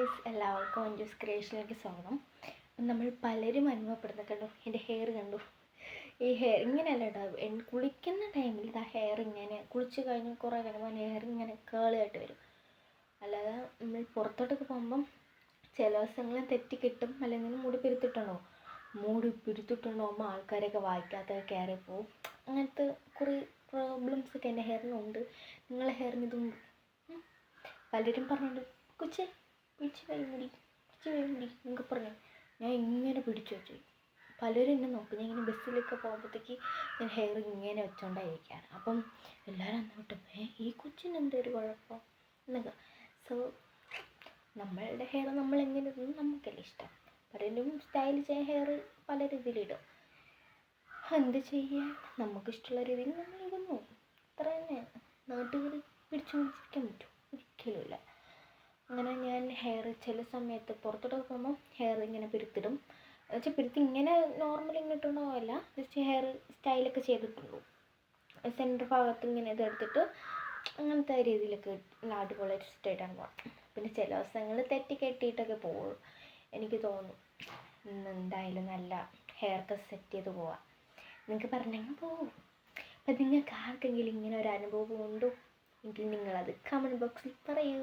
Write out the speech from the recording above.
Guys, എല്ലാവർക്കും അഞ്ജൂസ് ക്രിയേഷനിലേക്ക് സ്വാഗതം. നമ്മൾ പലരും അനുഭവപ്പെടുന്ന കണ്ടു, എൻ്റെ ഹെയർ കണ്ടു. ഈ ഹെയർ ഇങ്ങനെയല്ല കേട്ടോ, കുളിക്കുന്ന ടൈമിൽ ആ ഹെയർ ഇങ്ങനെ കുളിച്ച് കഴിഞ്ഞ് കുറേ കഴിയുമ്പോൾ ഹെയർ ഇങ്ങനെ കേളിയായിട്ട് വരും. അല്ലാതെ നമ്മൾ പുറത്തോട്ടൊക്കെ പോകുമ്പം ചില ദിവസങ്ങളിൽ തെറ്റി കിട്ടും, അല്ലെങ്കിൽ മുടി പിരുത്തിട്ടുണ്ടാകുമ്പോൾ ആൾക്കാരൊക്കെ വായിക്കാത്ത കയറി പോവും. അങ്ങനത്തെ കുറേ പ്രോബ്ലംസൊക്കെ എൻ്റെ ഹെയറിനുണ്ട്. നിങ്ങളുടെ ഹെയറിന് ഇതുണ്ട്. പലരും പറഞ്ഞിട്ട് കൊച്ചേ പിടിച്ച് കഴിയുമ്പടി എന്നൊക്കെ പറഞ്ഞു. ഞാൻ ഇങ്ങനെ പിടിച്ചു വെച്ചു. പലരും എന്നെ നോക്കും. ഞാൻ ഇങ്ങനെ ബസ്സിലൊക്കെ പോകുമ്പോഴത്തേക്ക് ഞാൻ ഹെയർ ഇങ്ങനെ വെച്ചോണ്ടായിരിക്കുകയാണ്. അപ്പം എല്ലാവരും അന്നോട്ടും ഈ കൊച്ചിന് എന്തൊരു കുഴപ്പം എന്നൊക്കെ. സോ നമ്മളുടെ ഹെയർ നമ്മൾ എങ്ങനെ ഇടുന്നു നമുക്കല്ലേ ഇഷ്ടം. പലരും സ്റ്റൈൽ ചെയ്യാൻ ഹെയർ പല രീതിയിലിടും. എന്ത് ചെയ്യാൻ, നമുക്കിഷ്ടമുള്ള രീതിയിൽ നമ്മൾ ഇടുന്നു, അത്ര തന്നെ. നാട്ടുകാർ പിടിച്ചു പിടിച്ചിരിക്കാൻ പറ്റും? ഒരിക്കലുമില്ല. അങ്ങനെ ഞാൻ ഹെയർ ചില സമയത്ത് പുറത്തോട്ടൊക്കെ പോകുമ്പോൾ ഹെയർ ഇങ്ങനെ പിരുത്തിടും. എന്നുവെച്ചാൽ പിരുത്തി ഇങ്ങനെ നോർമലി ഇങ്ങോട്ടുണ്ടാവില്ല, ജസ്റ്റ് ഹെയർ സ്റ്റൈലൊക്കെ ചെയ്തിട്ടുള്ളൂ. സെൻറ്റർ ഭാഗത്ത് ഇങ്ങനെ ഇതെടുത്തിട്ട് അങ്ങനത്തെ രീതിയിലൊക്കെ അടിപൊളി ഇഷ്ടമായിട്ടാണ് പോകാം. പിന്നെ ചില ദിവസങ്ങൾ തെറ്റി കെട്ടിയിട്ടൊക്കെ പോകുള്ളൂ. എനിക്ക് തോന്നും എന്തായാലും നല്ല ഹെയർ ഒക്കെ സെറ്റ് ചെയ്ത് പോവാം. നിങ്ങൾക്ക് പറഞ്ഞെങ്കിൽ പോകും. അപ്പം നിങ്ങൾക്ക് ആർക്കെങ്കിലും ഇങ്ങനെ ഒരു അനുഭവം ഉണ്ടോ എങ്കിൽ നിങ്ങളത് കമൻറ്റ് ബോക്സിൽ പറയൂ.